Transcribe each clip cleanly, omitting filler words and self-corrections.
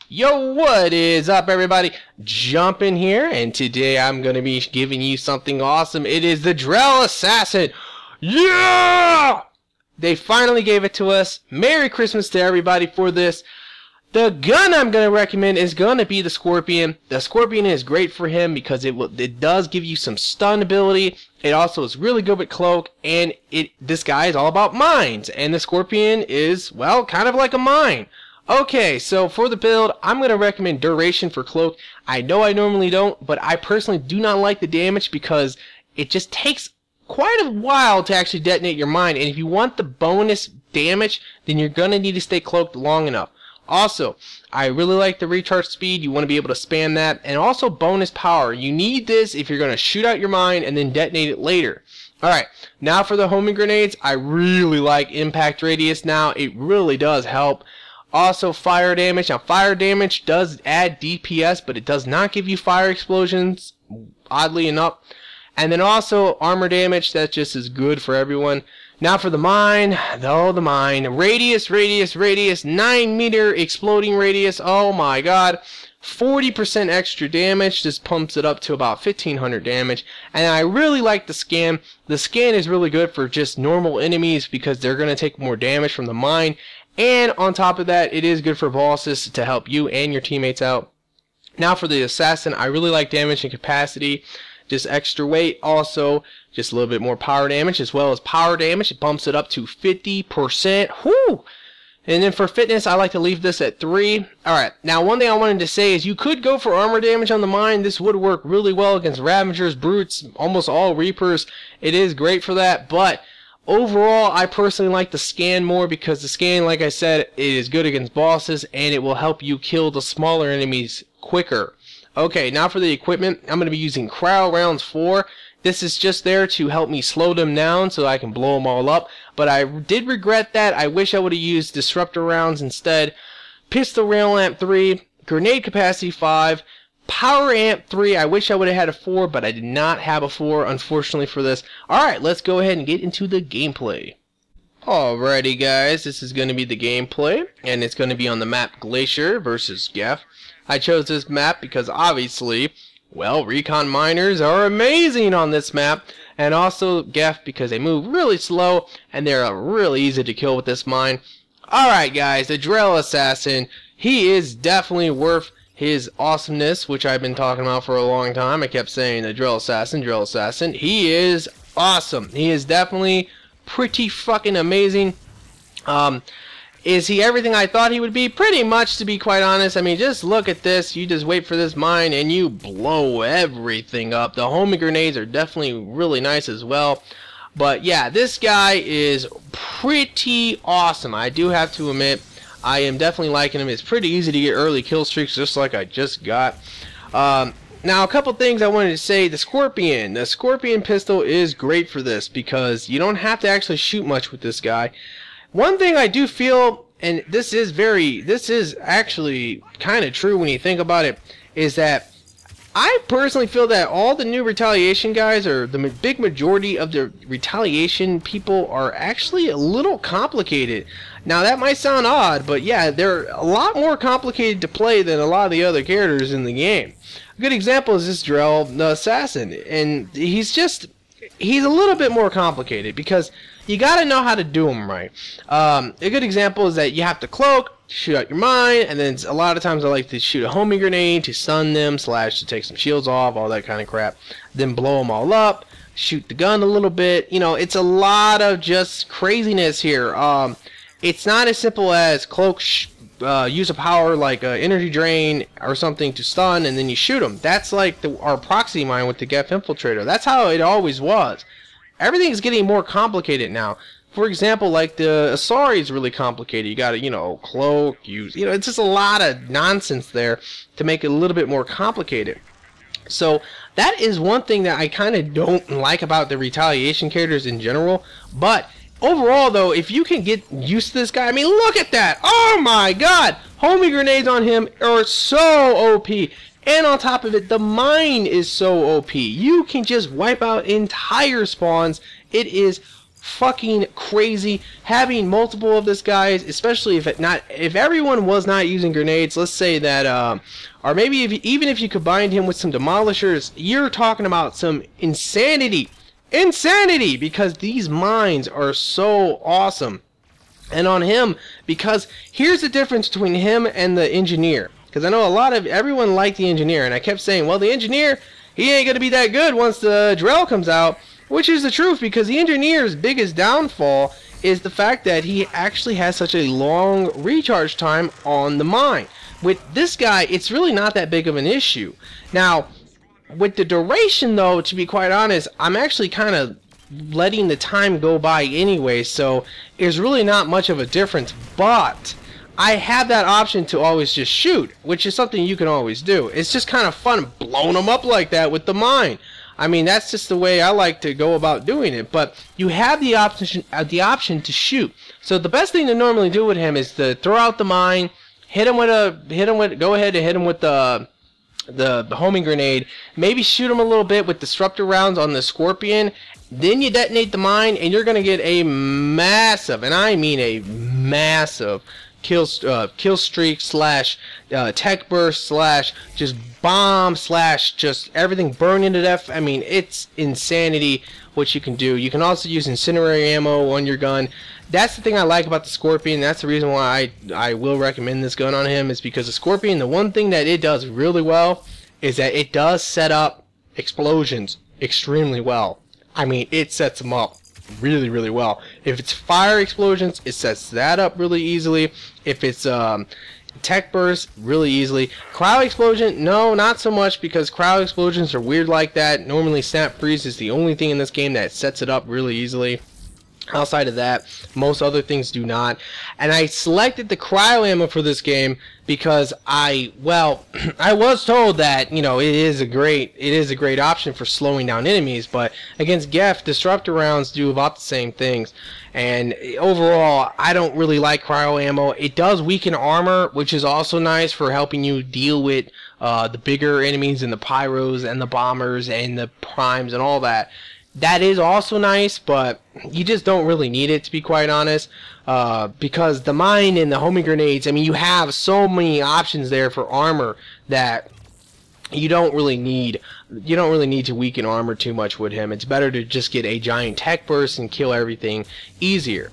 Yo, what is up, everybody? Jump in here, and today I'm going to be giving you something awesome. It is the Drell Assassin. Yeah! They finally gave it to us. Merry Christmas to everybody for this. The gun I'm going to recommend is going to be the Scorpion. The Scorpion is great for him because it does give you some stun ability. It also is really good with cloak, and this guy is all about mines, and the Scorpion is, well, kind of like a mine. Okay, so for the build, I'm going to recommend duration for cloak. I know I normally don't, but I personally do not like the damage because it just takes quite a while to actually detonate your mine, and if you want the bonus damage, then you're going to need to stay cloaked long enough. Also, I really like the recharge speed. You want to be able to spam that, and also bonus power. You need this if you're going to shoot out your mine and then detonate it later. Alright, now for the homing grenades, I really like impact radius now. It really does help. Also, fire damage. Now, fire damage does add DPS, but it does not give you fire explosions, oddly enough. And then also, armor damage. That just is good for everyone. Now for the mine. The mine. Radius, 9 meter exploding radius. Oh my god. 40% extra damage. Just pumps it up to about 1500 damage. And I really like the scan. The scan is really good for just normal enemies because they're going to take more damage from the mine. And on top of that, it is good for bosses to help you and your teammates out. Now for the assassin, I really like damage and capacity. Just extra weight, also just a little bit more power damage, as well as power damage. It bumps it up to 50%. Whoo! And then for fitness, I like to leave this at 3. Alright, now one thing I wanted to say is you could go for armor damage on the mine. This would work really well against Ravagers, Brutes, almost all Reapers. It is great for that, but overall, I personally like the scan more because the scan, like I said, it is good against bosses and it will help you kill the smaller enemies quicker. Okay, now for the equipment, I'm going to be using Cryo Rounds 4. This is just there to help me slow them down so I can blow them all up. But I did regret that. I wish I would have used Disruptor Rounds instead. Pistol Rail Amp 3, Grenade Capacity 5, Power Amp 3. I wish I would have had a 4, but I did not have a 4, unfortunately, for this. Alright, let's go ahead and get into the gameplay. Alrighty, guys, this is going to be the gameplay, and it's going to be on the map Glacier versus Geff. I chose this map because, obviously, well, recon miners are amazing on this map, and also Geff because they move really slow, and they're really easy to kill with this mine. Alright, guys, the Drell Assassin, he is definitely worth his awesomeness, which I've been talking about for a long time. I kept saying the Drell Assassin, Drell Assassin. He is awesome. He is definitely pretty fucking amazing. Is he everything I thought he would be? Pretty much, to be quite honest. I mean, just look at this. You just wait for this mine and you blow everything up. The homing grenades are definitely really nice as well. But yeah, this guy is pretty awesome. I do have to admit, I am definitely liking him. It's pretty easy to get early kill streaks, just like I just got. Now, a couple things I wanted to say. The Scorpion pistol is great for this because you don't have to actually shoot much with this guy. One thing I do feel, and this is actually kind of true when you think about it, is that I personally feel that all the new Retaliation guys, or the big majority of the Retaliation people, are actually a little complicated. Now, that might sound odd, but yeah, they're a lot more complicated to play than a lot of the other characters in the game. A good example is this Drell, the Assassin, and he's a little bit more complicated because you gotta know how to do them right. A good example is that you have to cloak, shoot out your mine, and then a lot of times I like to shoot a homing grenade to stun them, / to take some shields off, all that kind of crap. Then blow them all up, shoot the gun a little bit. You know, it's a lot of just craziness here. It's not as simple as cloak, use a power like energy drain or something to stun, and then you shoot them. That's like our proxy mine with the Geff Infiltrator. That's how it always was. Everything's getting more complicated now. For example, like the Asari is really complicated. You gotta, cloak, it's just a lot of nonsense there to make it a little bit more complicated. So that is one thing that I kind of don't like about the Retaliation characters in general. But overall, though, if you can get used to this guy, I mean, look at that! Oh my god! Homing grenades on him are so OP. And on top of it, the mine is so OP. You can just wipe out entire spawns. It is fucking crazy. Having multiple of this guys, especially if everyone was not using grenades, let's say that or maybe even if you combined him with some demolishers, you're talking about some insanity, because these mines are so awesome. And on him, because here's the difference between him and the engineer, because I know everyone liked the engineer, and I kept saying, well, the engineer, he ain't gonna be that good once the Drell comes out. Which is the truth, because the engineer's biggest downfall is the fact that he actually has such a long recharge time on the mine. With this guy, it's really not that big of an issue. Now, with the duration though, to be quite honest, I'm actually kind of letting the time go by anyway, so there's really not much of a difference. But I have that option to always just shoot, which is something you can always do. It's just kind of fun blowing them up like that with the mine. I mean, that's just the way I like to go about doing it. But you have the option to shoot. So the best thing to normally do with him is to throw out the mine, go ahead and hit him with the homing grenade. Maybe shoot him a little bit with disruptor rounds on the Scorpion. Then you detonate the mine, and you're gonna get a massive, and I mean a massive, kill streak slash tech burst slash just bomb slash just everything burning to death. I mean, it's insanity what you can do. You can also use incendiary ammo on your gun. That's the thing I like about the Scorpion. That's the reason why I will recommend this gun on him, is because the Scorpion, the one thing that it does really well is that it does set up explosions extremely well. I mean, it sets them up really, really well. If it's fire explosions, it sets that up really easily. If it's tech burst, really easily. Crowd explosion, no, not so much, because crowd explosions are weird like that. Normally snap freeze is the only thing in this game that sets it up really easily. Outside of that, most other things do not. And I selected the cryo ammo for this game because I was told that, you know, it is a great option for slowing down enemies, but against Geth, disruptor rounds do about the same things. And overall, I don't really like cryo ammo. It does weaken armor, which is also nice for helping you deal with the bigger enemies and the pyros and the bombers and the primes and all that. That is also nice, but you just don't really need it, to be quite honest, because the mine and the homing grenades, I mean, you have so many options there for armor that you don't really need to weaken armor too much with him. It's better to just get a giant tech burst and kill everything easier.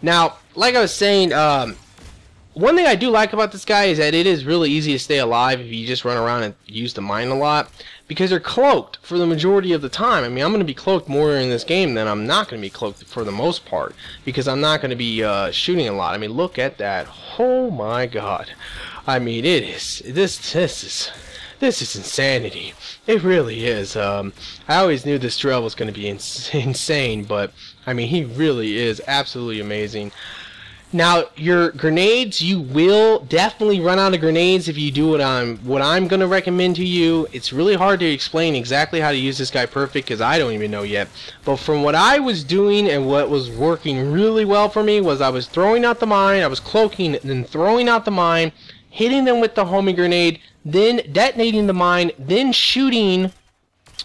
Now, like I was saying, one thing I do like about this guy is that it is really easy to stay alive if you just run around and use the mine a lot, because they're cloaked for the majority of the time. I mean, I'm going to be cloaked more in this game than I'm not going to be cloaked for the most part, because I'm not going to be shooting a lot. I mean, look at that. Oh my god. I mean, this is insanity. It really is. I always knew this Drell was going to be insane, but I mean, he really is absolutely amazing. Now, your grenades, you will definitely run out of grenades if you do what I'm going to recommend to you. It's really hard to explain exactly how to use this guy perfect, because I don't even know yet. But from what I was doing and what was working really well for me was I was throwing out the mine, I was cloaking, then throwing out the mine, hitting them with the homing grenade, then detonating the mine, then shooting,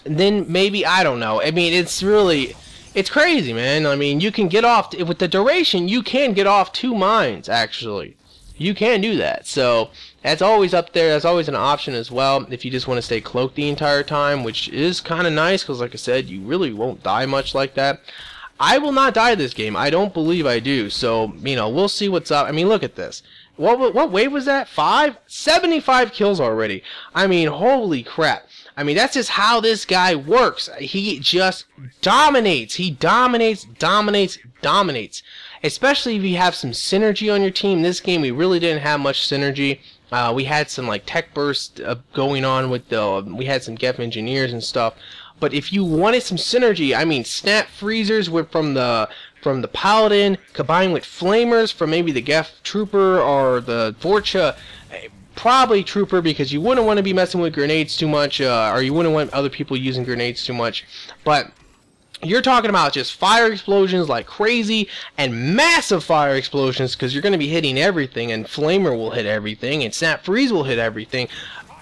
then maybe, I don't know. I mean, it's crazy, man. I mean, you can get off, with the duration, you can get off 2 mines, actually. You can do that. So, that's always up there. That's always an option as well, if you just want to stay cloaked the entire time, which is kind of nice, because like I said, you really won't die much like that. I will not die this game. I don't believe I do. So, you know, we'll see what's up. I mean, look at this. What wave was that? 5? 75 kills already. I mean, holy crap. I mean, that's just how this guy works. He just dominates. He dominates. Especially if you have some synergy on your team. This game, we really didn't have much synergy. We had some like tech burst going on with we had some Geth engineers and stuff. But if you wanted some synergy, I mean, snap freezers from the paladin combined with flamers from maybe the Geth trooper or the Vorcha. Probably trooper, because you wouldn't want to be messing with grenades too much, or you wouldn't want other people using grenades too much. But you're talking about just fire explosions like crazy, and massive fire explosions, because you're going to be hitting everything, and flamer will hit everything, and snap freeze will hit everything.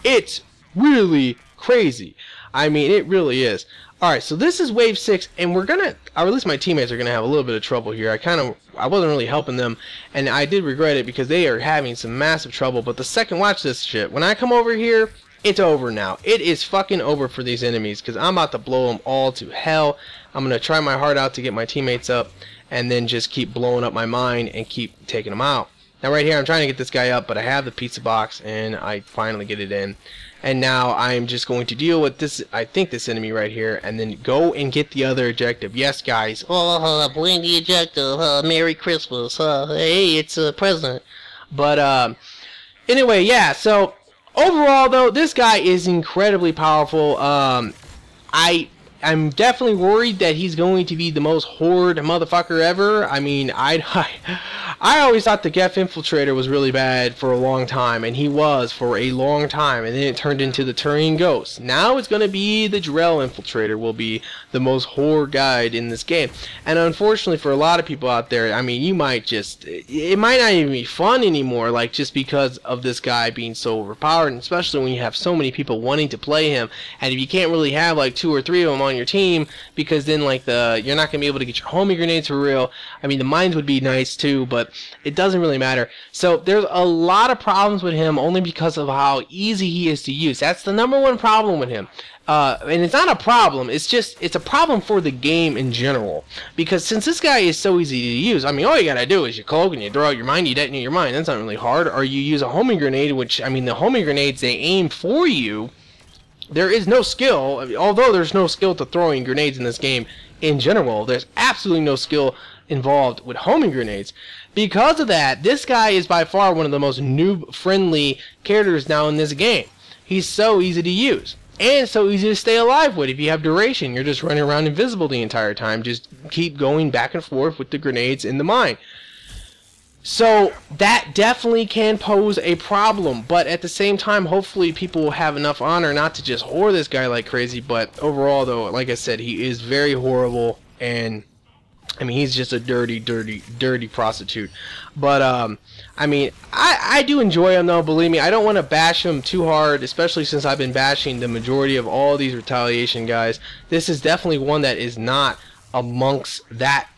It's really crazy. I mean, it really is. Alright, so this is wave 6, and we're gonna, or at least my teammates are gonna have a little bit of trouble here. I wasn't really helping them, and I did regret it because they are having some massive trouble. But the second, watch this shit, when I come over here, it's over now. It is fucking over for these enemies, because I'm about to blow them all to hell. I'm gonna try my heart out to get my teammates up, and then just keep blowing up my mine and keep taking them out. Now right here, I'm trying to get this guy up, but I have the pizza box, and I finally get it in. And now I'm just going to deal with this, I think this enemy right here, and then go and get the other objective. Yes, guys. Bring the objective. Merry Christmas. Hey, it's a present. But, anyway, yeah, so, overall, though, this guy is incredibly powerful. I'm definitely worried that he's going to be the most horde motherfucker ever. I mean, I always thought the Geth Infiltrator was really bad for a long time, and he was for a long time, and then it turned into the Turian Ghost. Now it's going to be the Drell Infiltrator will be the most horde guide in this game. And unfortunately for a lot of people out there, I mean, you might just, it might not even be fun anymore, like just because of this guy being so overpowered, and especially when you have so many people wanting to play him, and if you can't really have like 2 or 3 of them on your team, because then like you're not going to be able to get your homing grenades for real. I mean, the mines would be nice too, but it doesn't really matter. So there's a lot of problems with him only because of how easy he is to use. That's the #1 problem with him. And it's not a problem, it's a problem for the game in general. Because since this guy is so easy to use, I mean, all you gotta do is you cloak and you throw out your mine, you detonate your mine. That's not really hard. Or you use a homing grenade, which, I mean, the homing grenades, they aim for you. There is no skill, although there's no skill to throwing grenades in this game in general. There's absolutely no skill involved with homing grenades. Because of that, this guy is by far one of the most noob-friendly characters now in this game. He's so easy to use. And so easy to stay alive with. If you have duration, you're just running around invisible the entire time. Just keep going back and forth with the grenades in the mine. So that definitely can pose a problem. But at the same time, hopefully people will have enough honor not to just whore this guy like crazy. But overall, though, like I said, he is very horrible. And I mean, he's just a dirty, dirty, dirty prostitute. But, I mean, I do enjoy him, though, believe me. I don't want to bash him too hard, especially since I've been bashing the majority of all these retaliation guys. This is definitely one that is not amongst that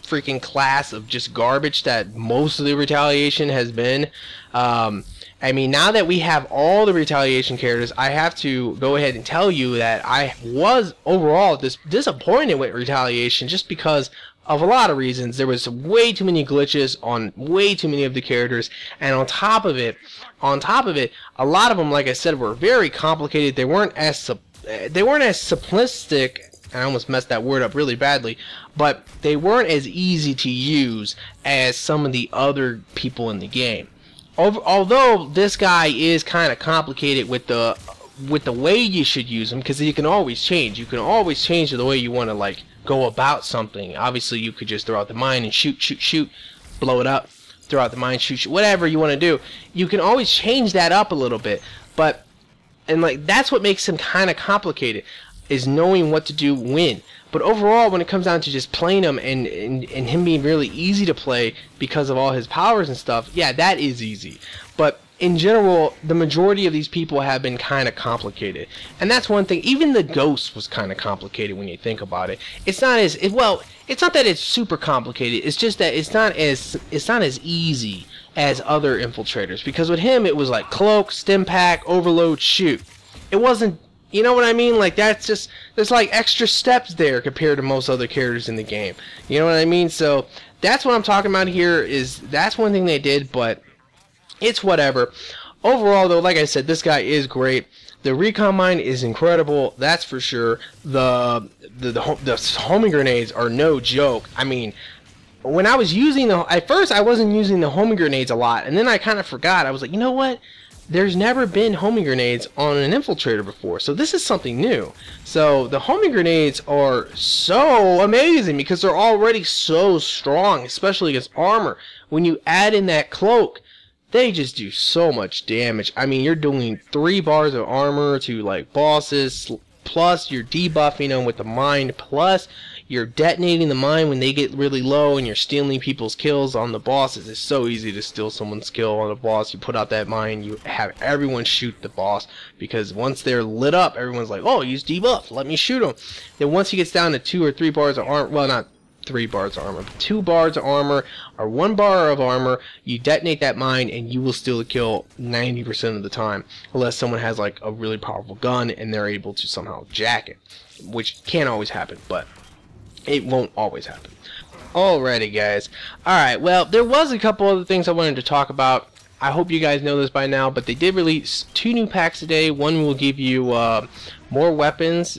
freaking class of just garbage that most of the retaliation has been. I mean, now that we have all the retaliation characters, I have to go ahead and tell you that I was overall disappointed with retaliation just because of a lot of reasons. There was way too many glitches on way too many of the characters, and on top of it, a lot of them, like I said, were very complicated. They weren't as simplistic. I almost messed that word up really badly, but they weren't as easy to use as some of the other people in the game. Although this guy is kind of complicated with the way you should use him, because you can always change. You can always change the way you want to like go about something. Obviously, you could just throw out the mine and shoot, blow it up, throw out the mine, shoot, whatever you want to do. You can always change that up a little bit, and like that's what makes him kind of complicated, is knowing what to do when. But overall, when it comes down to just playing him and him being really easy to play because of all his powers and stuff, yeah, that is easy. But in general, the majority of these people have been kind of complicated. And that's one thing. Even the Ghost was kind of complicated when you think about it. It's not as, well, it's not that it's super complicated. It's just that it's not as easy as other infiltrators. Because with him, it was like cloak, stim pack, overload, shoot. It wasn't, you know what I mean? Like, that's just, there's like extra steps there compared to most other characters in the game. You know what I mean? So that's what I'm talking about here, is that's one thing they did, but it's whatever. Overall, though, like I said, this guy is great. The recon mine is incredible, that's for sure. The homing grenades are no joke. I mean, when I was using at first I wasn't using the homing grenades a lot, and then I kind of forgot. I was like, you know what? There's never been homing grenades on an infiltrator before, so this is something new. So the homing grenades are so amazing because they're already so strong, especially against armor. When you add in that cloak, they just do so much damage. I mean, you're doing 3 bars of armor to like bosses, plus you're debuffing them with the mine, plus you're detonating the mine when they get really low, and you're stealing people's kills on the bosses. It's so easy to steal someone's kill on a boss. You put out that mine, you have everyone shoot the boss, because once they're lit up, everyone's like, oh, he's debuffed, let me shoot him. Then once he gets down to 2 or 3 bars of armor, well, not 3 bars of armor, but 2 bars of armor or 1 bar of armor, you detonate that mine and you will steal the kill 90% of the time, unless someone has like a really powerful gun and they're able to somehow jack it, which can't always happen, but it won't always happen. Alrighty, guys. Alright, well, there was a couple other things I wanted to talk about. I hope you guys know this by now, but they did release 2 new packs today. One will give you more weapons,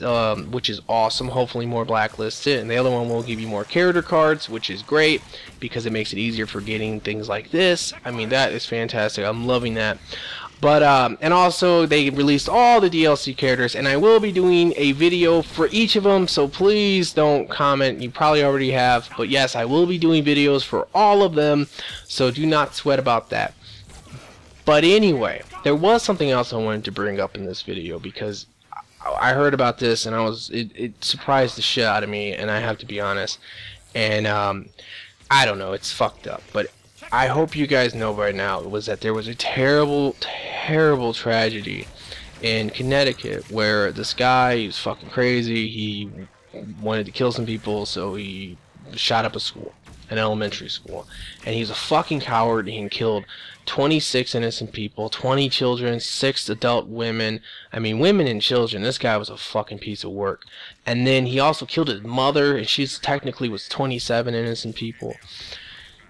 which is awesome, hopefully more blacklisted, and the other one will give you more character cards, which is great, because it makes it easier for getting things like this. I mean, that is fantastic. I'm loving that. But, and also, they released all the DLC characters, and I will be doing a video for each of them, so please don't comment. You probably already have, but yes, I will be doing videos for all of them, so do not sweat about that. But anyway, there was something else I wanted to bring up in this video, because I heard about this, and it surprised the shit out of me, and I have to be honest. And, I don't know, it's fucked up, but I hope you guys know by now was that there was a terrible, terrible tragedy in Connecticut where this guy, he was fucking crazy, he wanted to kill some people, so he shot up a school, an elementary school, and he's a fucking coward. He killed 26 innocent people, 20 children, 6 adult women. I mean, women and children. This guy was a fucking piece of work. And then he also killed his mother, and she's technically was 27 innocent people.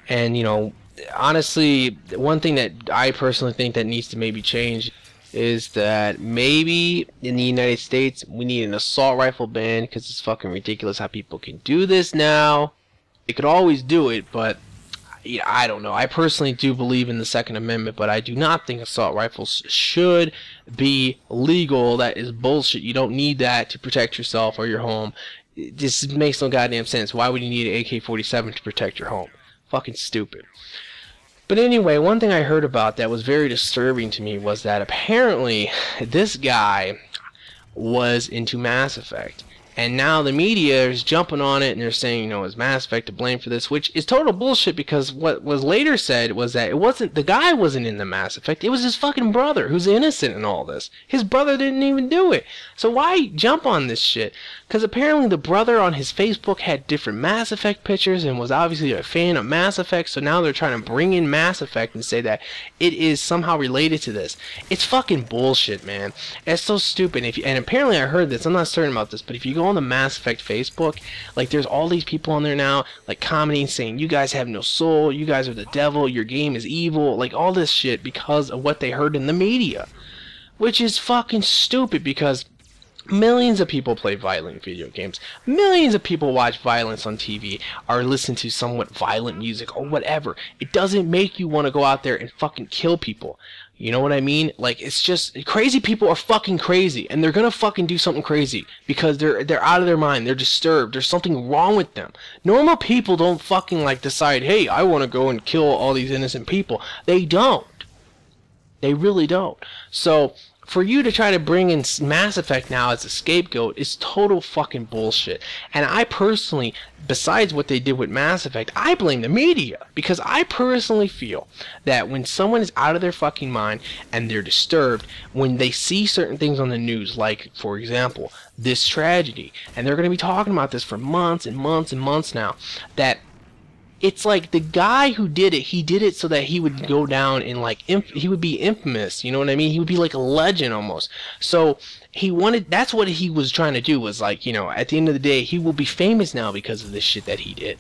And, you know, honestly, one thing that I personally think that needs to maybe change is that maybe in the United States we need an assault rifle ban, because it's fucking ridiculous how people can do this now. They could always do it, but I don't know. I personally do believe in the Second Amendment, but I do not think assault rifles should be legal. That is bullshit. You don't need that to protect yourself or your home. This makes no goddamn sense. Why would you need an AK-47 to protect your home? Fucking stupid. But anyway, one thing I heard about that was very disturbing to me was that apparently this guy was into Mass Effect. And now the media is jumping on it, and they're saying, you know, is Mass Effect to blame for this, which is total bullshit, because what was later said was that it wasn't, the guy wasn't in the Mass Effect, it was his fucking brother, who's innocent in all this. His brother didn't even do it. So why jump on this shit? Because apparently the brother on his Facebook had different Mass Effect pictures and was obviously a fan of Mass Effect, so now they're trying to bring in Mass Effect and say that it is somehow related to this. It's fucking bullshit, man. It's so stupid. And apparently I heard this, I'm not certain about this, but if you go on the Mass Effect Facebook, like, there's all these people on there now, like, commenting saying, you guys have no soul, you guys are the devil, your game is evil, like, all this shit because of what they heard in the media. Which is fucking stupid, because millions of people play violent video games. Millions of people watch violence on TV or listen to somewhat violent music or whatever. It doesn't make you want to go out there and fucking kill people. You know what I mean? Like, it's just, crazy people are fucking crazy, and they're gonna fucking do something crazy because they're out of their mind, they're disturbed, there's something wrong with them. Normal people don't fucking, like, decide, hey, I want to go and kill all these innocent people. They don't. They really don't. So for you to try to bring in Mass Effect now as a scapegoat is total fucking bullshit. And I personally, besides what they did with Mass Effect, I blame the media. Because I personally feel that when someone is out of their fucking mind and they're disturbed, when they see certain things on the news, like, for example, this tragedy, and they're going to be talking about this for months and months and months now, that it's like the guy who did it, he did it so that he would go down in, like, he would be infamous, you know what I mean? He would be like a legend almost. So he wanted, that's what he was trying to do, was like, you know, at the end of the day, he will be famous now because of this shit that he did.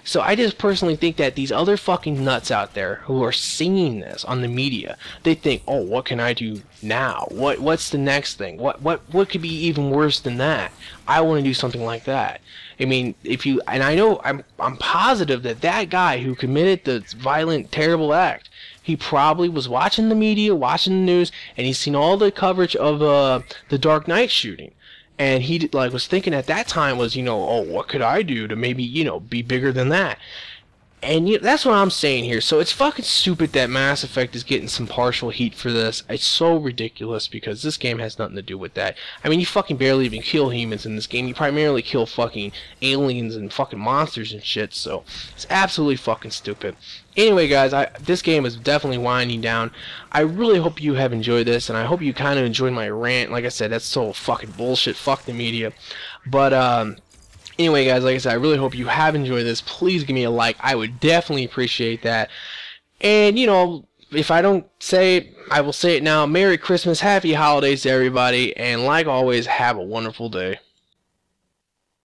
So I just personally think that these other fucking nuts out there who are seeing this on the media, they think, oh, what can I do now? What's the next thing? What could be even worse than that? I want to do something like that. I mean, if you, and I know, I'm positive that that guy who committed the violent, terrible act, he probably was watching the media, watching the news, and he's seen all the coverage of the Dark Knight shooting. And he, like, was thinking at that time was, you know, oh, what could I do to maybe, you know, be bigger than that? And that's what I'm saying here. So it's fucking stupid that Mass Effect is getting some partial heat for this. It's so ridiculous because this game has nothing to do with that. I mean, you fucking barely even kill humans in this game. You primarily kill fucking aliens and fucking monsters and shit. So it's absolutely fucking stupid. Anyway, guys, this game is definitely winding down. I really hope you have enjoyed this, and I hope you kind of enjoyed my rant. Like I said, that's so fucking bullshit. Fuck the media. But, anyway, guys, like I said, I really hope you have enjoyed this. Please give me a like. I would definitely appreciate that. And, you know, if I don't say it, I will say it now. Merry Christmas, Happy Holidays to everybody, and like always, have a wonderful day.